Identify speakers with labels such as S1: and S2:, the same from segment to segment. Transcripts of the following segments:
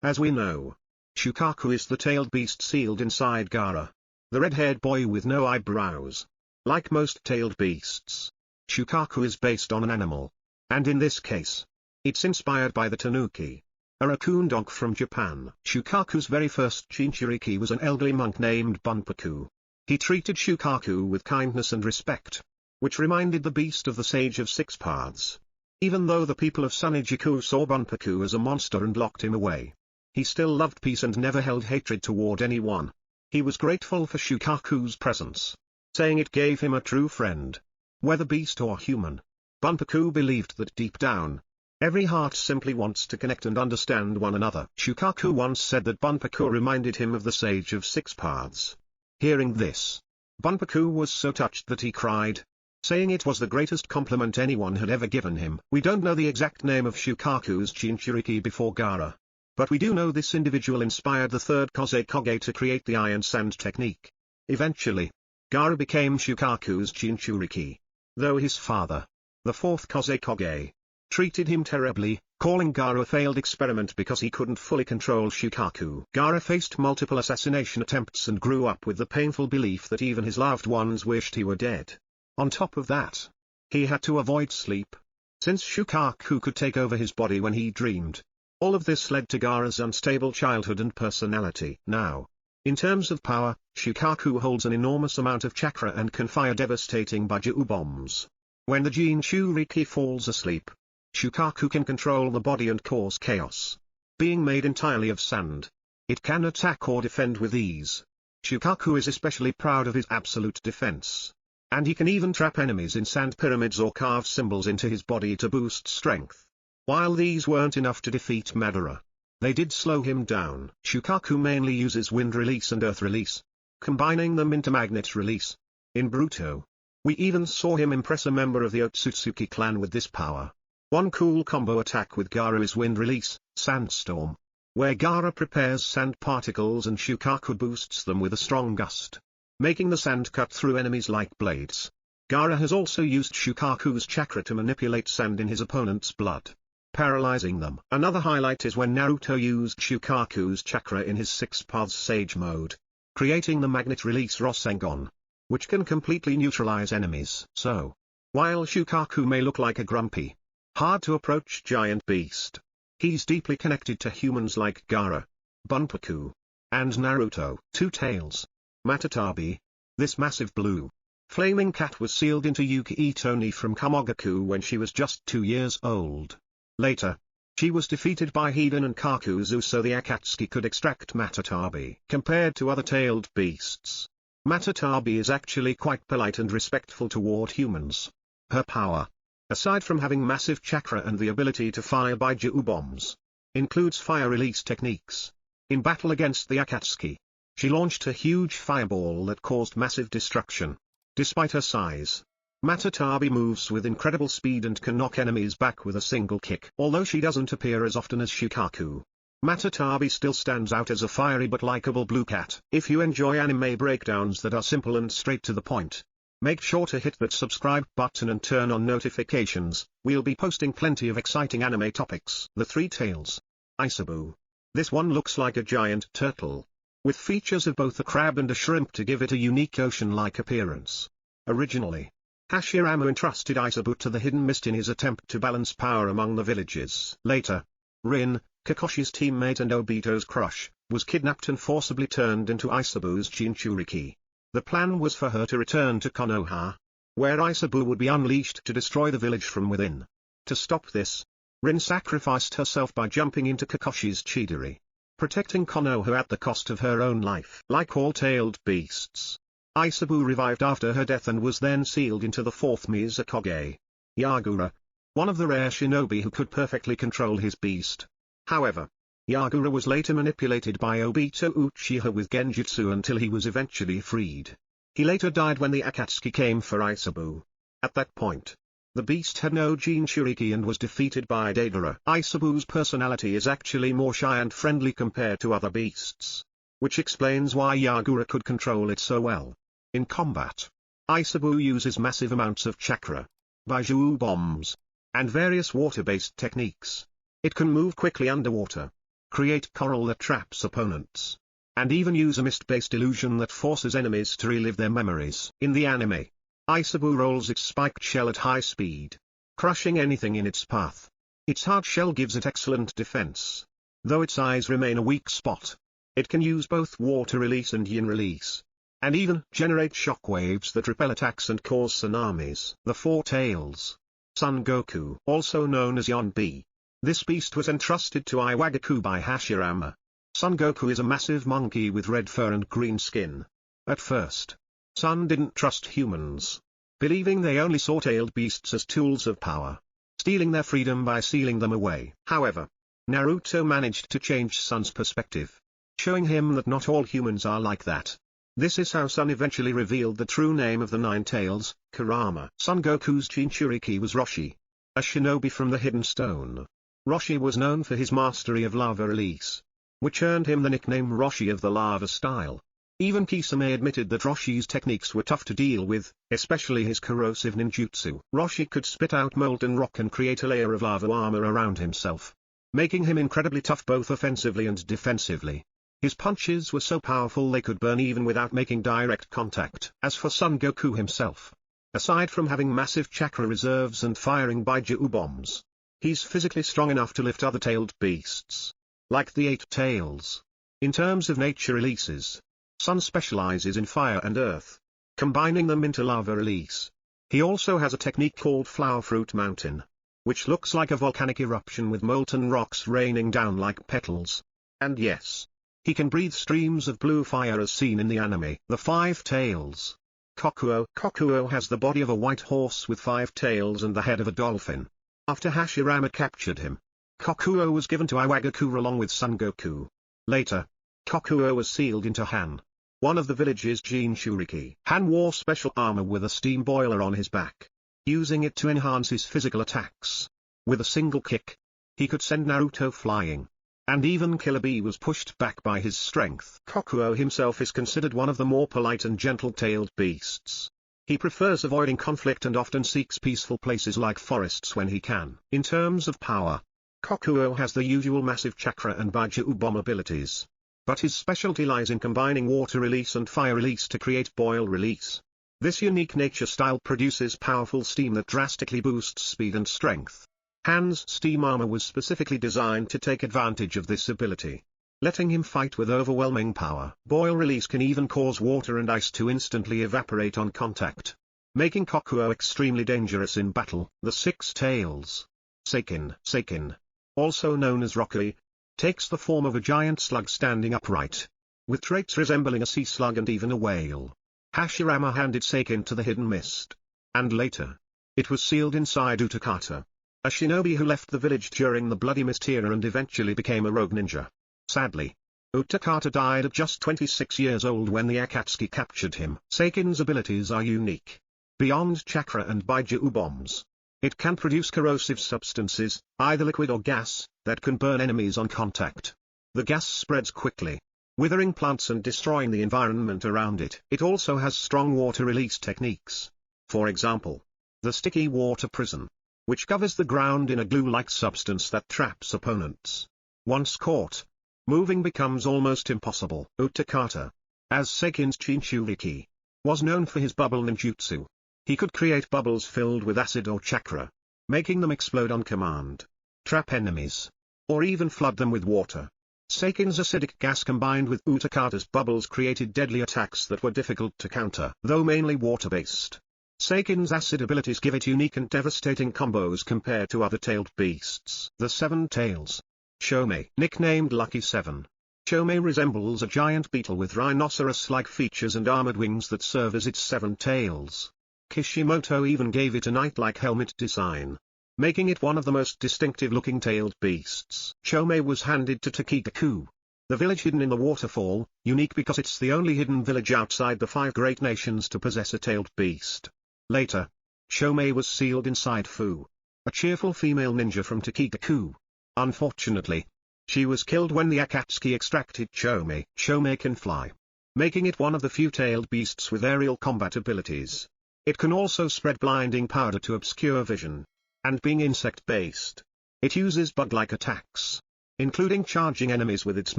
S1: As we know, Shukaku is the tailed beast sealed inside Gaara, the red-haired boy with no eyebrows. Like most tailed beasts, Shukaku is based on an animal. And in this case, it's inspired by the tanuki, a raccoon dog from Japan. Shukaku's very first Jinchuriki was an elderly monk named Bunpaku. He treated Shukaku with kindness and respect, which reminded the beast of the Sage of Six Paths. Even though the people of Sunijiku saw Bunpaku as a monster and locked him away, he still loved peace and never held hatred toward anyone. He was grateful for Shukaku's presence, saying it gave him a true friend. Whether beast or human, Bunpaku believed that deep down, every heart simply wants to connect and understand one another. Shukaku once said that Bunpaku reminded him of the Sage of Six Paths. Hearing this, Bunpaku was so touched that he cried, saying it was the greatest compliment anyone had ever given him. We don't know the exact name of Shukaku's Jinchuriki before Gaara, but we do know this individual inspired the third Kozekage to create the Iron Sand technique. Eventually, Gaara became Shukaku's Jinchuriki, though his father, the fourth Kozekage, treated him terribly, calling Gaara a failed experiment because he couldn't fully control Shukaku. Gaara faced multiple assassination attempts and grew up with the painful belief that even his loved ones wished he were dead. On top of that, he had to avoid sleep, since Shukaku could take over his body when he dreamed. All of this led to Gaara's unstable childhood and personality. Now, in terms of power, Shukaku holds an enormous amount of chakra and can fire devastating Bijuu bombs. When the Jinchuriki falls asleep, Shukaku can control the body and cause chaos. Being made entirely of sand, it can attack or defend with ease. Shukaku is especially proud of his absolute defense, and he can even trap enemies in sand pyramids or carve symbols into his body to boost strength. While these weren't enough to defeat Madara, they did slow him down. Shukaku mainly uses wind release and earth release, combining them into magnet release. In Naruto, we even saw him impress a member of the Otsutsuki clan with this power. One cool combo attack with Gaara is wind release, sandstorm, where Gaara prepares sand particles and Shukaku boosts them with a strong gust, making the sand cut through enemies like blades. Gaara has also used Shukaku's chakra to manipulate sand in his opponent's blood, paralyzing them. Another highlight is when Naruto used Shukaku's chakra in his Six Paths Sage mode, creating the magnet release Rasengan, which can completely neutralize enemies. So, while Shukaku may look like a grumpy, hard-to-approach giant beast, he's deeply connected to humans like Gaara, Bunpaku, and Naruto. Two Tails, Matatabi. This massive blue, flaming cat was sealed into Yuki Itoni from Kamogaku when she was just 2 years old. Later, she was defeated by Hiden and Kakuzu so the Akatsuki could extract Matatabi. Compared to other tailed beasts, Matatabi is actually quite polite and respectful toward humans. Her power, aside from having massive chakra and the ability to fire Bijuu bombs, includes fire release techniques. In battle against the Akatsuki, she launched a huge fireball that caused massive destruction. Despite her size, Matatabi moves with incredible speed and can knock enemies back with a single kick. Although she doesn't appear as often as Shukaku, Matatabi still stands out as a fiery but likable blue cat. If you enjoy anime breakdowns that are simple and straight to the point, make sure to hit that subscribe button and turn on notifications. We'll be posting plenty of exciting anime topics. The Three Tails, Isobu. This one looks like a giant turtle, with features of both a crab and a shrimp to give it a unique ocean-like appearance. Originally, Hashirama entrusted Isobu to the hidden mist in his attempt to balance power among the villages. Later, Rin, Kakoshi's teammate and Obito's crush, was kidnapped and forcibly turned into Isobu's Jinchuriki. The plan was for her to return to Konoha, where Isobu would be unleashed to destroy the village from within. To stop this, Rin sacrificed herself by jumping into Kakoshi's Chidori, protecting Konoha at the cost of her own life. Like all tailed beasts, Isobu revived after her death and was then sealed into the fourth Mizukage, Yagura, one of the rare shinobi who could perfectly control his beast. However, Yagura was later manipulated by Obito Uchiha with genjutsu until he was eventually freed. He later died when the Akatsuki came for Isobu. At that point, the beast had no Jinchuriki and was defeated by Deidara. Isobu's personality is actually more shy and friendly compared to other beasts, which explains why Yagura could control it so well. In combat, Isobu uses massive amounts of chakra, Bijuu bombs, and various water-based techniques. It can move quickly underwater, create coral that traps opponents, and even use a mist-based illusion that forces enemies to relive their memories. In the anime, Isobu rolls its spiked shell at high speed, crushing anything in its path. Its hard shell gives it excellent defense, though its eyes remain a weak spot. It can use both water release and yin release, and even generate shockwaves that repel attacks and cause tsunamis. The Four Tails. Son Goku, also known as Yonbi. This beast was entrusted to Iwagaku by Hashirama. Son Goku is a massive monkey with red fur and green skin. At first, Son didn't trust humans, believing they only saw tailed beasts as tools of power, stealing their freedom by sealing them away. However, Naruto managed to change Son's perspective, showing him that not all humans are like that. This is how Son eventually revealed the true name of the Nine Tails, Kurama. Son Goku's Jinchuriki was Roshi, a shinobi from the Hidden Stone. Roshi was known for his mastery of lava release, which earned him the nickname Roshi of the Lava Style. Even Kisame admitted that Roshi's techniques were tough to deal with, especially his corrosive ninjutsu. Roshi could spit out molten rock and create a layer of lava armor around himself, making him incredibly tough both offensively and defensively. His punches were so powerful they could burn even without making direct contact. As for Son Goku himself, aside from having massive chakra reserves and firing Bijuu bombs, he's physically strong enough to lift other tailed beasts, like the Eight Tails. In terms of nature releases, Son specializes in fire and earth, combining them into lava release. He also has a technique called Flower Fruit Mountain, which looks like a volcanic eruption with molten rocks raining down like petals. And yes, he can breathe streams of blue fire as seen in the anime. The Five Tails. Kokuo. Kokuo has the body of a white horse with 5 tails and the head of a dolphin. After Hashirama captured him, Kokuo was given to Iwagaku along with Son Goku. Later, Kokuo was sealed into Han, one of the village's Jinchuriki. Han wore special armor with a steam boiler on his back, using it to enhance his physical attacks. With a single kick, he could send Naruto flying, and even Killer Bee was pushed back by his strength. Kokuo himself is considered one of the more polite and gentle-tailed beasts. He prefers avoiding conflict and often seeks peaceful places like forests when he can. In terms of power, Kokuo has the usual massive chakra and Bijuu bomb abilities, but his specialty lies in combining water release and fire release to create boil release. This unique nature style produces powerful steam that drastically boosts speed and strength. Han's steam armor was specifically designed to take advantage of this ability, letting him fight with overwhelming power. Boil release can even cause water and ice to instantly evaporate on contact, making Kokuo extremely dangerous in battle. The Six Tails. Saiken, also known as Rocky, takes the form of a giant slug standing upright, with traits resembling a sea slug and even a whale. Hashirama handed Saiken to the Hidden Mist, and later, it was sealed inside Utakata, a shinobi who left the village during the Bloody Mist era and eventually became a rogue ninja. Sadly, Utakata died at just 26 years old when the Akatsuki captured him. Saiken's abilities are unique. Beyond chakra and Bijuu bombs, it can produce corrosive substances, either liquid or gas, that can burn enemies on contact. The gas spreads quickly, withering plants and destroying the environment around it. It also has strong water release techniques. For example, the sticky water prison, which covers the ground in a glue-like substance that traps opponents. Once caught, moving becomes almost impossible. Utakata, as Saiken's Jinchuriki, was known for his bubble ninjutsu. He could create bubbles filled with acid or chakra, making them explode on command, trap enemies, or even flood them with water. Saiken's acidic gas combined with Utakata's bubbles created deadly attacks that were difficult to counter, though mainly water-based. Saiken's acid abilities give it unique and devastating combos compared to other tailed beasts. The Seven Tails. Chomei. Nicknamed Lucky Seven, Chomei resembles a giant beetle with rhinoceros-like features and armored wings that serve as its 7 tails. Kishimoto even gave it a knight-like helmet design, making it one of the most distinctive-looking tailed beasts. Chomei was handed to Tokigaku, the village hidden in the waterfall, unique because it's the only hidden village outside the 5 great nations to possess a tailed beast. Later, Chomei was sealed inside Fu, a cheerful female ninja from Tokigaku. Unfortunately, she was killed when the Akatsuki extracted Chomei. Chomei can fly, making it one of the few tailed beasts with aerial combat abilities. It can also spread blinding powder to obscure vision, and being insect-based, it uses bug-like attacks. including charging enemies with its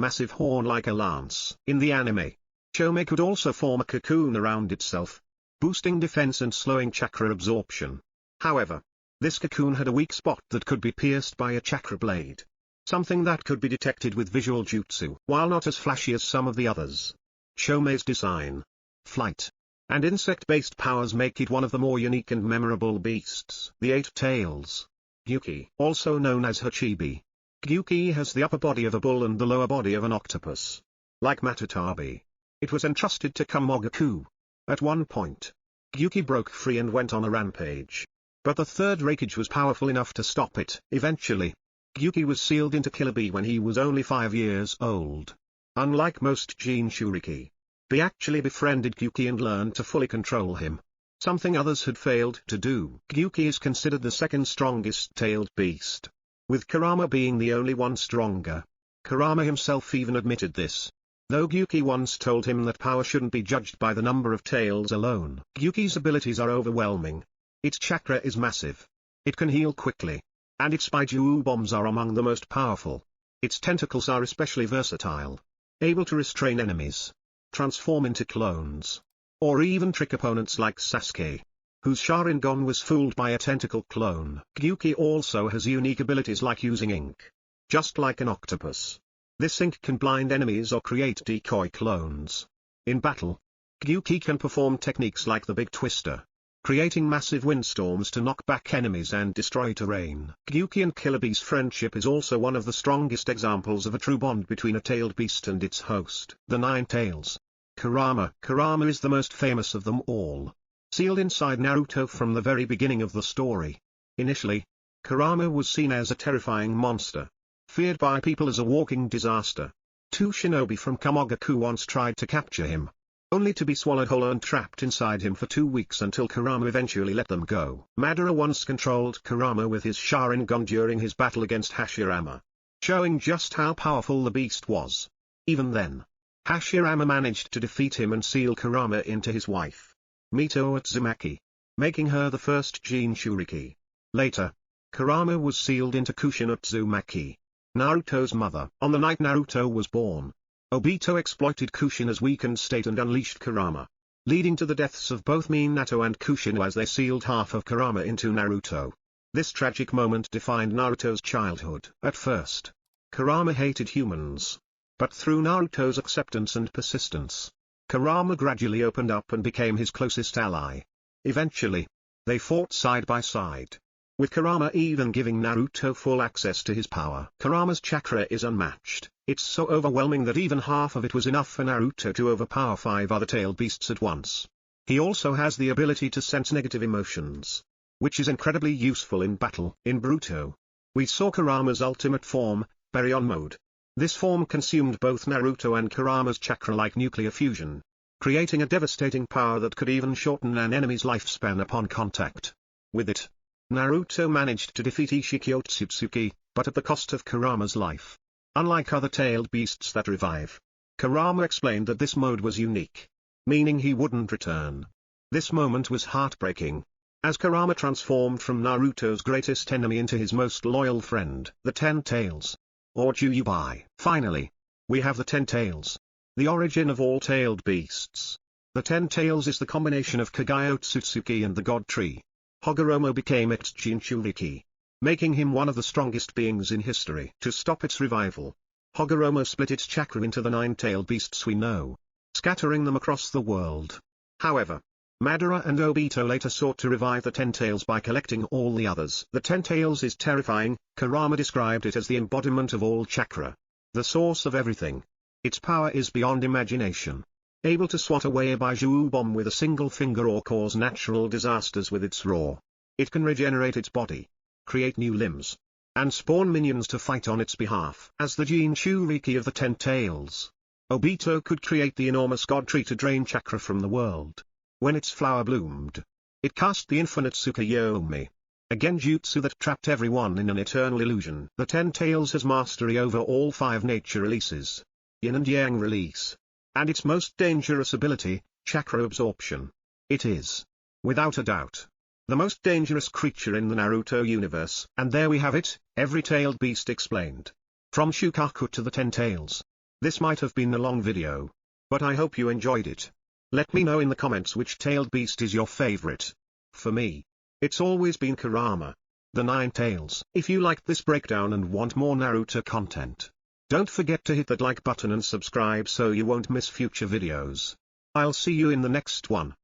S1: massive horn like a lance. In the anime, Chomei could also form a cocoon around itself, boosting defense and slowing chakra absorption. However, this cocoon had a weak spot that could be pierced by a chakra blade. Something that could be detected with visual jutsu. While not as flashy as some of the others, Chomei's design, flight, and insect-based powers make it one of the more unique and memorable beasts. The Eight Tails. Gyuki, also known as Hachibi. Gyuki has the upper body of a bull and the lower body of an octopus. Like Matatabi, it was entrusted to Goku. At one point, Gyuki broke free and went on a rampage. But the third Raikage was powerful enough to stop it. Eventually, Gyuki was sealed into Killer Bee when he was only 5 years old. Unlike most Jinchuriki, Bee actually befriended Gyuki and learned to fully control him, something others had failed to do. Gyuki is considered the second strongest tailed beast, with Kurama being the only one stronger. Kurama himself even admitted this, though Gyuki once told him that power shouldn't be judged by the number of tails alone. Gyuki's abilities are overwhelming. Its chakra is massive. It can heal quickly, and its Bijuu bombs are among the most powerful. Its tentacles are especially versatile, able to restrain enemies, transform into clones, or even trick opponents like Sasuke, whose Sharingan was fooled by a tentacle clone. Gyuki also has unique abilities like using ink. Just like an octopus, this ink can blind enemies or create decoy clones. In battle, Gyuki can perform techniques like the Big Twister, creating massive windstorms to knock back enemies and destroy terrain. Gyuki and Killer Bee's friendship is also one of the strongest examples of a true bond between a tailed beast and its host. The Nine Tails. Kurama. Kurama is the most famous of them all. Sealed inside Naruto from the very beginning of the story. Initially, Kurama was seen as a terrifying monster, feared by people as a walking disaster. Two shinobi from Kokuo once tried to capture him, only to be swallowed whole and trapped inside him for 2 weeks until Kurama eventually let them go. Madara once controlled Kurama with his Sharingan during his battle against Hashirama, showing just how powerful the beast was. Even then, Hashirama managed to defeat him and seal Kurama into his wife, Mito Uzumaki, making her the first Jinchuriki. Later, Kurama was sealed into Kushin Uzumaki, Naruto's mother. On the night Naruto was born, Obito exploited Kushina's weakened state and unleashed Kurama, leading to the deaths of both Minato and Kushina as they sealed half of Kurama into Naruto. This tragic moment defined Naruto's childhood. At first, Kurama hated humans, but through Naruto's acceptance and persistence, Kurama gradually opened up and became his closest ally. Eventually, they fought side by side, with Kurama even giving Naruto full access to his power. Kurama's chakra is unmatched. It's so overwhelming that even half of it was enough for Naruto to overpower 5 other tailed beasts at once. He also has the ability to sense negative emotions, which is incredibly useful in battle. In Naruto, we saw Kurama's ultimate form, Baryon Mode. This form consumed both Naruto and Kurama's chakra like nuclear fusion, creating a devastating power that could even shorten an enemy's lifespan upon contact. With it, Naruto managed to defeat Ishiki Otsutsuki, but at the cost of Kurama's life. Unlike other tailed beasts that revive, Kurama explained that this mode was unique, meaning he wouldn't return. This moment was heartbreaking, as Kurama transformed from Naruto's greatest enemy into his most loyal friend. The 10 Tails, or Juubi. Finally, we have the 10 Tails, the origin of all tailed beasts. The 10 Tails is the combination of Kage Otsutsuki and the God Tree. Hagoromo became its Jinchuriki, making him one of the strongest beings in history. To stop its revival, Hagoromo split its chakra into the 9 tailed beasts we know, scattering them across the world. However, Madara and Obito later sought to revive the 10 tails by collecting all the others. The 10 tails is terrifying. Kurama described it as the embodiment of all chakra, the source of everything. Its power is beyond imagination, able to swat away a Bijuu bomb with a single finger or cause natural disasters with its roar. It can regenerate its body, create new limbs, and spawn minions to fight on its behalf. As the Jinchuriki of the 10 Tails, Obito could create the enormous God Tree to drain chakra from the world. When its flower bloomed, it cast the infinite Tsukuyomi, a genjutsu that trapped everyone in an eternal illusion. The 10 Tails has mastery over all 5 nature releases, yin and yang release, and its most dangerous ability, chakra absorption. It is, without a doubt, the most dangerous creature in the Naruto universe. And there we have it, every tailed beast explained. From Shukaku to the 10 tails. This might have been a long video. But I hope you enjoyed it. Let me know in the comments which tailed beast is your favorite. For me, it's always been Kurama. The 9 tails. If you liked this breakdown and want more Naruto content, don't forget to hit that like button and subscribe so you won't miss future videos. I'll see you in the next one.